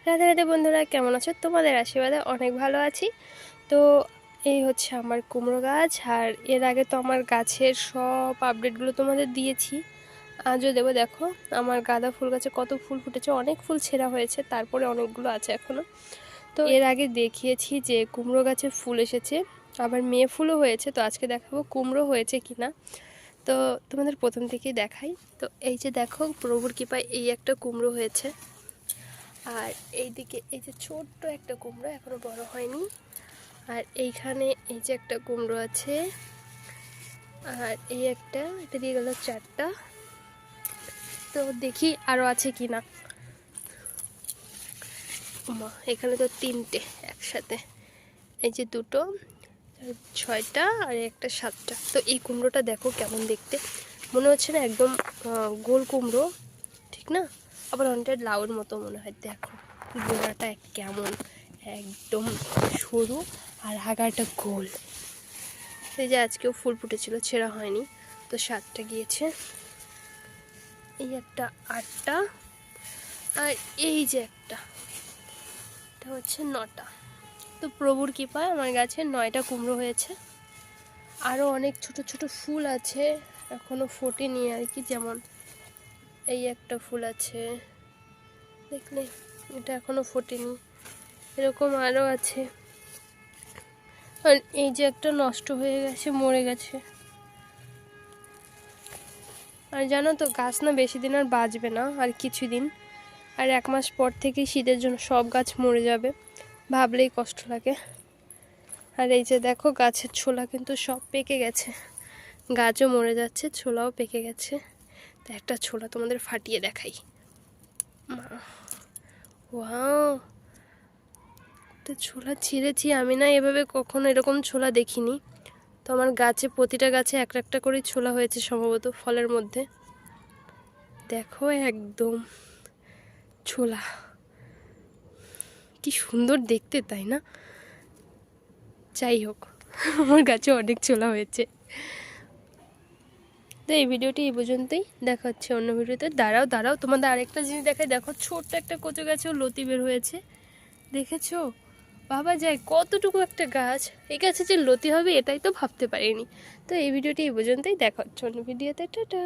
রাধে রাধে বন্ধুরা, কেমন আছো? তোমাদের আশীর্বাদে অনেক ভালো আছি। তো এই হচ্ছে আমার কুমড়ো গাছ। আর এর আগে তো আমার গাছের সব আপডেটগুলো তোমাদের দিয়েছি, আজও দেবো। দেখো আমার গাঁদা ফুল গাছে কত ফুল ফুটেছে, অনেক ফুল ছেঁড়া হয়েছে, তারপরে অনেকগুলো আছে এখনও। তো এর আগে দেখিয়েছি যে কুমড়ো গাছে ফুল এসেছে, আবার মেয়ে ফুলও হয়েছে। তো আজকে দেখাবো কুমড়ো হয়েছে কিনা। তো তোমাদের প্রথম থেকেই দেখাই। তো এই যে দেখো, প্রভুর কৃপায় এই একটা কুমড়ো হয়েছে। আর এইদিকে এই যে ছোট্ট একটা কুমড়ো, এখনো বড় হয়নি। আর এইখানে এই যে একটা কুমড়ো আছে। আর এই একটা, এটা দিয়ে গেল 4টা। তো দেখি আরও আছে কি না। এখানে তো 3টে একসাথে, এই যে 2টো, 6টা, আর একটা 7টা। তো এই কুমড়োটা দেখো কেমন দেখতে, মনে হচ্ছে না একদম গোল কুমড়ো, ঠিক না? আবার অনেকটা লাউর মতো মনে হয়। দেখো গোড়াটা কেমন, একদম সরু, আর আগাটা গোল। এই যে আজকেও ফুল ফুটেছিল, ছেঁড়া হয়নি। তো 7টা গিয়েছে, এই একটা 8টা, আর এই যে একটা, এটা হচ্ছে 9টা। তো প্রভুর কৃপায় আমার গাছে 9টা কুমড়ো হয়েছে। আরও অনেক ছোট ছোট ফুল আছে, এখনও ফোটেনি আর কি। যেমন এই একটা ফুল আছে, দেখলে, এটা এখনও ফোটেনি। এরকম আরও আছে। আর এই যে একটা নষ্ট হয়ে গেছে, মরে গেছে। আর জানো তো, গাছ না বেশি দিন আর বাঁচবে না, আর কিছুদিন। আর 1 মাস পর থেকেই শীতের জন্য সব গাছ মরে যাবে, ভাবলেই কষ্ট লাগে। আর এই যে দেখো, গাছের ছোলা কিন্তু সব পেকে গেছে, গাছও মরে যাচ্ছে, ছোলাও পেকে গেছে। তো একটা ছোলা তোমাদের ফাটিয়ে দেখাই। ওয়াও, তো ছোলা ছিঁড়েছি আমি, না এভাবে কখনো এরকম ছোলা দেখিনি। তো আমার গাছে, প্রতিটা গাছে একটা একটা করে ছোলা হয়েছে সম্ভবত ফলের মধ্যে। দেখো একদম ছোলা, কি সুন্দর দেখতে, তাই না? যাই হোক, আমার গাছে অনেক ছোলা হয়েছে। তো এই ভিডিওটি এই পর্যন্তই, দেখা হচ্ছে অন্য ভিডিওতে। দাঁড়াও দাঁড়াও, তোমাদের আরেকটা জিনিস দেখাই। দেখো ছোট্ট একটা কচু গাছেও লতি বের হয়েছে, দেখেছো? ভাবা যায় কতটুকু একটা গাছ, এই গাছে যে লতি হবে এটাই তো ভাবতে পারিনি। তো এই ভিডিওটি এই পর্যন্তই, দেখা হচ্ছে অন্য ভিডিওতে। টাটা।